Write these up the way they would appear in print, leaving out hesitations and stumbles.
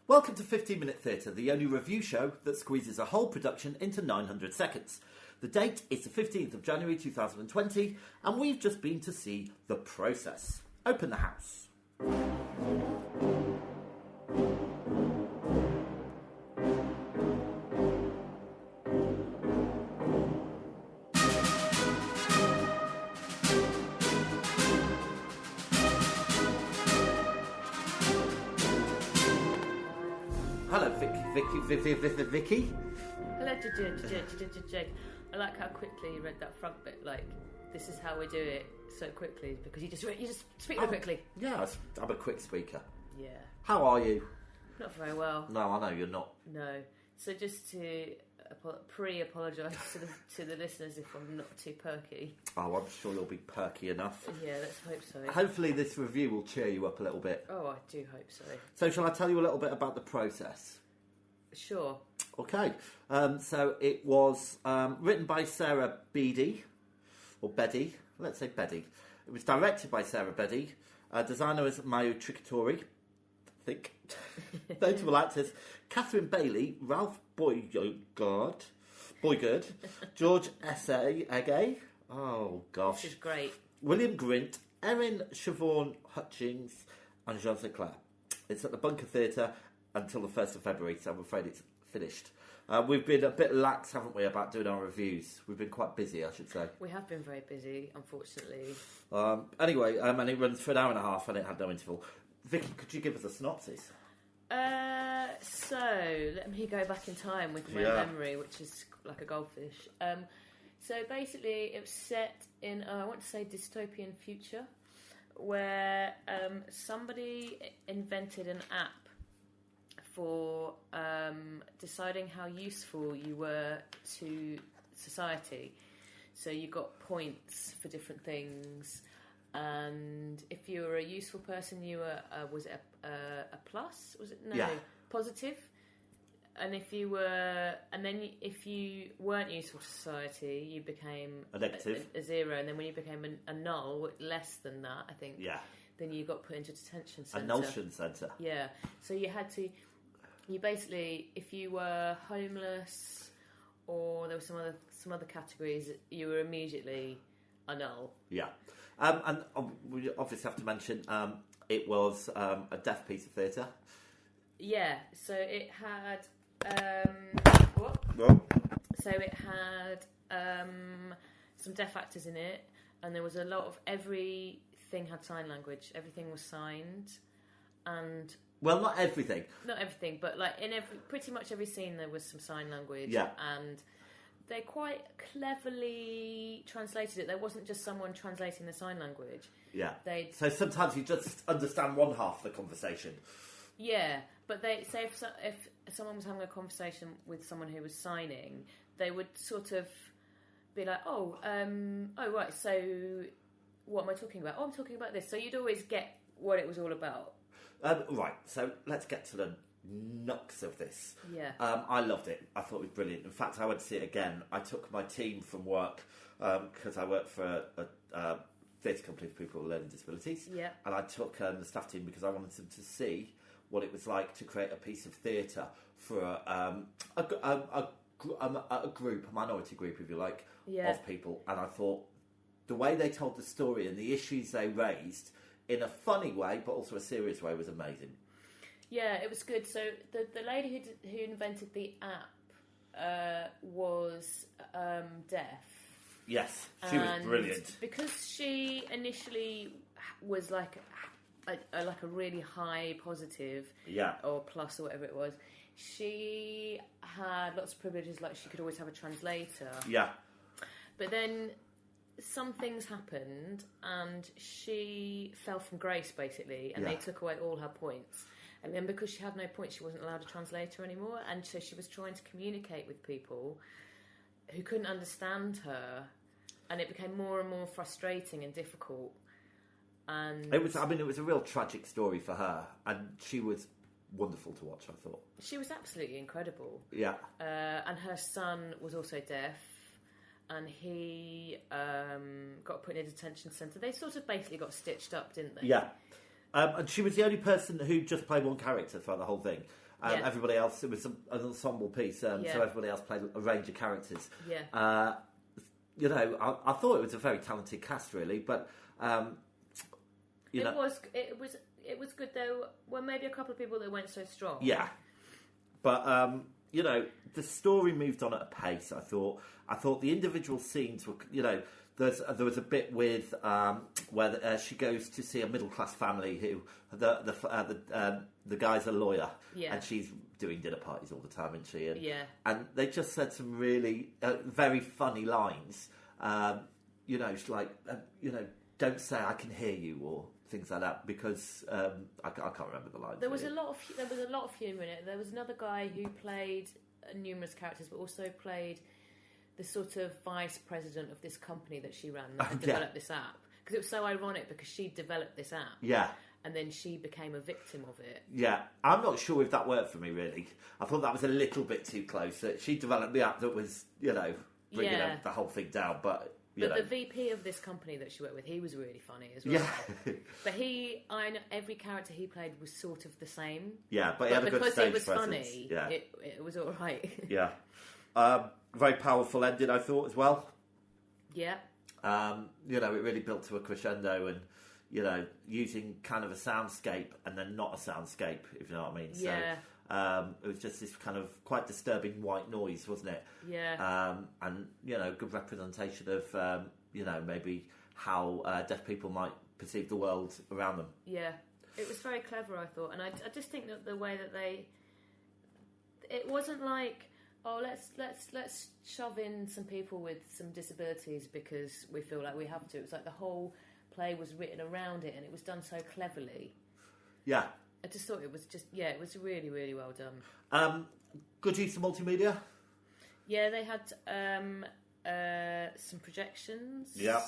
Welcome to 15 Minute Theatre, the only review show that squeezes a whole production into 900 seconds. The date is the 15th of January 2020, and we've just been to see The Process. Open the house. Hello, Vicky. Hello, Jake. I like how quickly you read that front bit. Like, this is how we do it so quickly because you just speak real quickly. Yeah, I'm a quick speaker. Yeah. How are you? Not very well. No, I know you're not. No. So just to pre-apologise to the listeners if I'm not too perky. Oh, I'm sure you'll be perky enough. Yeah, let's hope so. Hopefully this review will cheer you up a little bit. Oh, I do hope so. So shall I tell you a little bit about The Process? Sure. Okay. So it was written by Sarah Beatty, or Beddy. Let's say Beddy. It was directed by Sarah Beddy. Designer was Mayu Tricatori. I think. Notable actors: Catherine Bailey, Ralph Boygard, George Ege. Oh gosh. This is great. William Grint, Erin Siobhan Hutchings, and Jean Claire. It's at the Bunker Theatre until the 1st of February, so I'm afraid it's finished. We've been a bit lax, haven't we, about doing our reviews? We've been quite busy, I should say. We have been very busy, unfortunately. Anyway, and it runs for an hour and a half, and it had no interval. Vicky, could you give us a synopsis? So let me go back in time with my memory, which is like a goldfish. So basically, it was set in I want to say dystopian future, where somebody invented an app for deciding how useful you were to society. So you got points for different things. And if you were a useful person, you were was it a plus? Was it positive? And if you were, and then if you weren't useful to society, you became a negative, a zero. And then when you became a null, less than that, I think. Yeah. Then you got put into detention centre. A nulltion centre. Yeah. So you had to. You basically, if you were homeless, or there were some other categories, you were immediately a null. Yeah. And we obviously have to mention it was a deaf piece of theatre. Yeah, so it had So it had some deaf actors in it, and there was a lot of everything had sign language. Everything was signed, and not everything. Not everything, but like in pretty much every scene there was some sign language. Yeah, and they quite cleverly translated it. There wasn't just someone translating the sign language. Yeah. So sometimes you just understand one half of the conversation. Yeah, but they say if someone was having a conversation with someone who was signing, they would sort of be like, oh right, so what am I talking about? Oh, I'm talking about this. So you'd always get what it was all about. Right, so let's get to the nuts of this. Yeah. I loved it. I thought it was brilliant. In fact, I went to see it again. I took my team from work because I work for a theatre company for people with learning disabilities. Yeah. And I took the staff team because I wanted them to see what it was like to create a piece of theatre for a group, a minority group, if you like, of people. And I thought the way they told the story and the issues they raised in a funny way, but also a serious way, was amazing. Yeah, it was good. So the lady who invented the app was deaf. Yes, she was brilliant. Because she initially was like a really high positive, or plus or whatever it was. She had lots of privileges, like she could always have a translator. Yeah. But then some things happened, and she fell from grace basically, and they took away all her points. And then because she had no points, she wasn't allowed a translator anymore. And so she was trying to communicate with people who couldn't understand her. And it became more and more frustrating and difficult. And it was a real tragic story for her. And she was wonderful to watch, I thought. She was absolutely incredible. Yeah. And her son was also deaf. And he got put in a detention centre. They sort of basically got stitched up, didn't they? Yeah. And she was the only person who just played one character throughout the whole thing. Yeah. Everybody else, it was an ensemble piece, so everybody else played a range of characters. Yeah. You know, I thought it was a very talented cast, really, but it was good. There were maybe a couple of people that weren't so strong. Yeah, but you know, the story moved on at a pace. I thought the individual scenes were, you know, there was a bit with where she goes to see a middle class family who the guy's a lawyer, and she's doing dinner parties all the time, isn't she? And, and they just said some really very funny lines. You know, it's like you know, don't say I can hear you or things like that, because I can't remember the lines. There was a lot of humour in it. There was another guy who played numerous characters, but also played the sort of vice president of this company that she ran that had developed this app. Because it was so ironic, because she developed this app. Yeah. And then she became a victim of it. Yeah. I'm not sure if that worked for me, really. I thought that was a little bit too close. She developed the app that was, you know, bringing the whole thing down, but... But the VP of this company that she worked with, he was really funny as well. Yeah. But I know every character he played was sort of the same. Yeah, but he had a good stage presence. Because it was funny, it was all right. Yeah. Very powerful ending, I thought, as well. Yeah. You know, it really built to a crescendo, and, you know, using kind of a soundscape and then not a soundscape, if you know what I mean. Yeah. So, it was just this kind of quite disturbing white noise, wasn't it? Yeah. And, you know, good representation of, you know, maybe how deaf people might perceive the world around them. Yeah. It was very clever, I thought. And I just think that the way that it wasn't like, oh, let's shove in some people with some disabilities because we feel like we have to. It was like the whole play was written around it, and it was done so cleverly. Yeah. I just thought it was it was really, really well done. Good use of multimedia. Yeah, they had some projections. Yeah.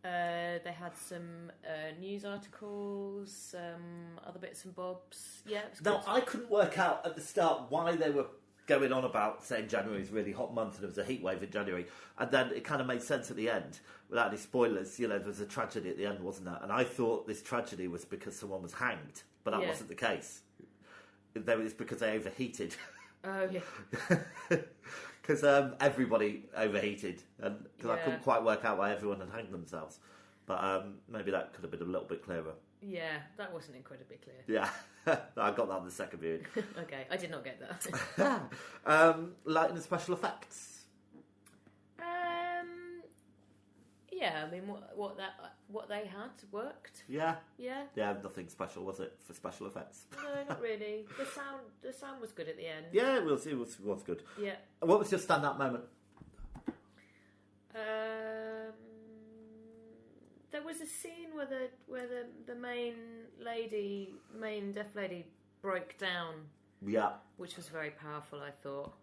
They had some news articles, some other bits and bobs. Yeah, it was good. Now, I couldn't work out at the start why they were going on about saying January is a really hot month and there was a heat wave in January, and then it kind of made sense at the end without any spoilers. You know, there was a tragedy at the end, wasn't there? And I thought this tragedy was because someone was hanged, but that wasn't the case. It's because they overheated. Oh yeah. Because everybody overheated, and because I couldn't quite work out why everyone had hanged themselves, but maybe that could have been a little bit clearer. Yeah, that wasn't incredibly clear. Yeah, I got that on the second viewing. Okay, I did not get that. Lighting and special effects. Yeah, I mean, what they had worked. Yeah. Yeah. Yeah, nothing special, was it, for special effects? No, not really. The sound was good at the end. Yeah, it was good. Yeah. What was your standout moment? There was a scene where the main deaf lady broke down. Yeah. Which was very powerful, I thought.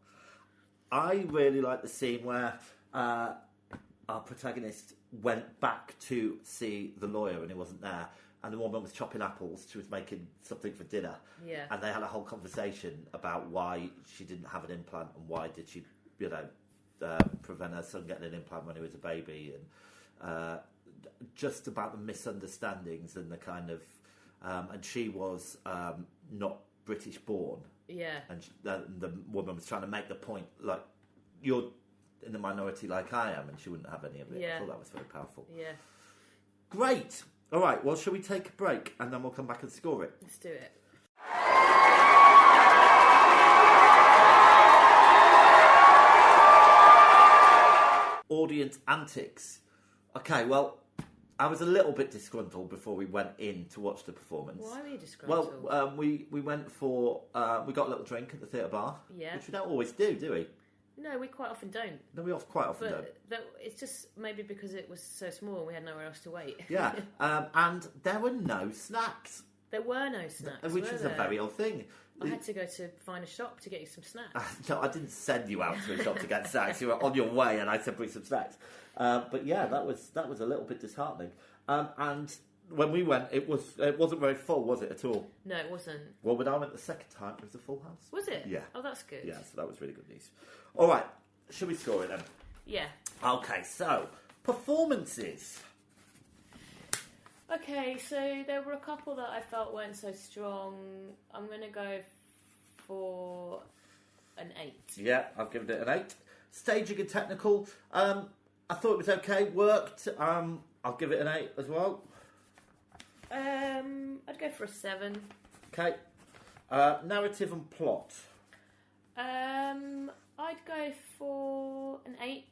I really liked the scene where our protagonist went back to see the lawyer and he wasn't there, and the woman was chopping apples. She was making something for dinner. Yeah. And they had a whole conversation about why she didn't have an implant and why did she, you know, prevent her son getting an implant when he was a baby, and just about the misunderstandings and the kind of and she was not British born. Yeah. And the woman was trying to make the point, like, you're in the minority like I am, and she wouldn't have any of it. Yeah. I thought that was very powerful. Yeah. Great. All right, well, shall we take a break and then we'll come back and score it? Let's do it. Audience antics. Okay, well, I was a little bit disgruntled before we went in to watch the performance. Why were you disgruntled? Well, we went for... we got a little drink at the theatre bar. Yeah. Which we don't always do we? No, we quite often don't. No, we quite often don't. It's just maybe because it was so small and we had nowhere else to wait. Yeah, and there were no snacks. There were no snacks, which was a very odd thing. I had to go to find a shop to get you some snacks. No, I didn't send you out to a shop to get snacks. You were on your way and I said bring some snacks. But yeah, that was a little bit disheartening. And when we went, it wasn't very full, was it, at all? No, it wasn't. Well, when I went the second time, it was a full house. Was it? Yeah. Oh, that's good. Yeah, so that was really good news. All right, should we score it then? Yeah. Okay, so performances. Okay, so there were a couple that I felt weren't so strong. I'm going to go for an 8. Yeah, I've given it an 8. Staging and technical, I thought it was okay. Worked. I'll give it an 8 as well. I'd go for a 7. Okay. Narrative and plot. I'd go for an 8.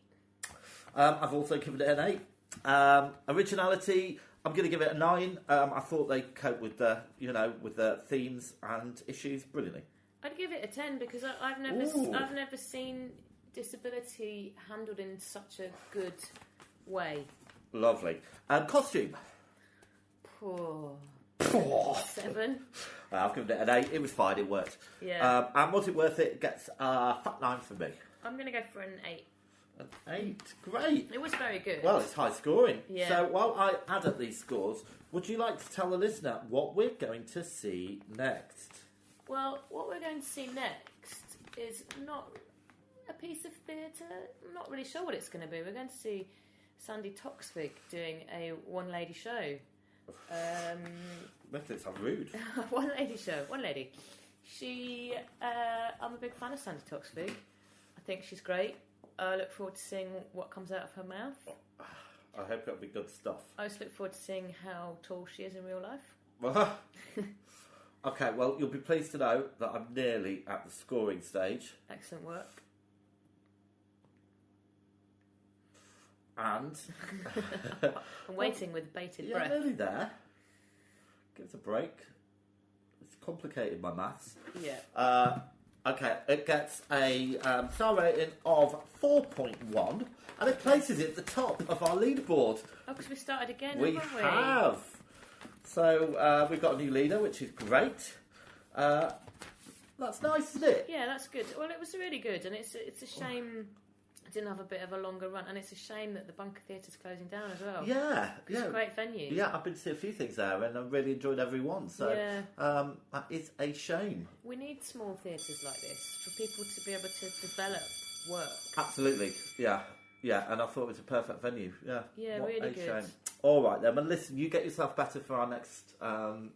I've also given it an 8. Originality, I'm going to give it a 9. I thought they coped with the, with the themes and issues brilliantly. I'd give it a 10 because I've never seen disability handled in such a good way. Lovely. Costume. Poor. 7. I've given it an 8. It was fine. It worked. Yeah. And was it worth it? It gets a fat 9 for me. I'm going to go for an 8. An 8. Great. It was very good. Well, it's high scoring. Yeah. So while I add up these scores, would you like to tell the listener what we're going to see next? Well, what we're going to see next is not a piece of theatre. I'm not really sure what it's going to be. We're going to see Sandy Toksvig doing a one-lady show. Make it sound rude. One lady. I'm a big fan of Sandy Toksvig. I think she's great. I look forward to seeing what comes out of her mouth. I hope it'll be good stuff. I just look forward to seeing how tall she is in real life. Okay, well, you'll be pleased to know that I'm nearly at the scoring stage. Excellent work. And... I'm waiting with bated breath. Yeah, nearly there. Give us a break. It's complicated, my maths. Yeah. Okay, it gets a star rating of 4.1, and it places it at the top of our leaderboard. Oh, because we started again, We haven't we? have. So we've got a new leader, which is great. That's nice, isn't it? Yeah, that's good. Well, it was really good, and it's a shame it didn't have a bit of a longer run, and it's a shame that the Bunker Theatre's closing down as well. Yeah, It's a great venue. Yeah, I've been to see a few things there, and I've really enjoyed every one. So that is a shame. We need small theatres like this for people to be able to develop work. Absolutely, yeah, and I thought it was a perfect venue. Yeah, what really a good. shame. All right then, well listen, you get yourself better for our next Tattery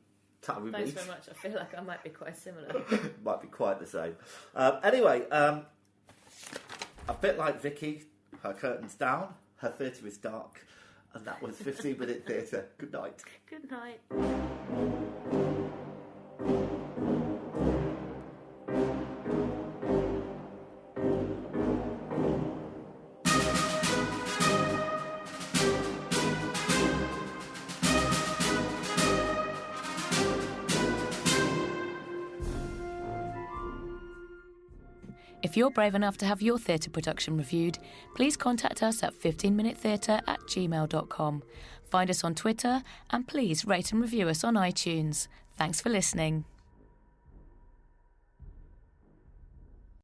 Thanks Beach. very much. I feel like I might be quite similar. Might be quite the same. Anyway, a bit like Vicky, her curtain's down, her theatre is dark, and that was 15-minute theatre. Good night. Good night. If you're brave enough to have your theatre production reviewed, please contact us at 15minutetheatre@gmail.com. Find us on Twitter and please rate and review us on iTunes. Thanks for listening.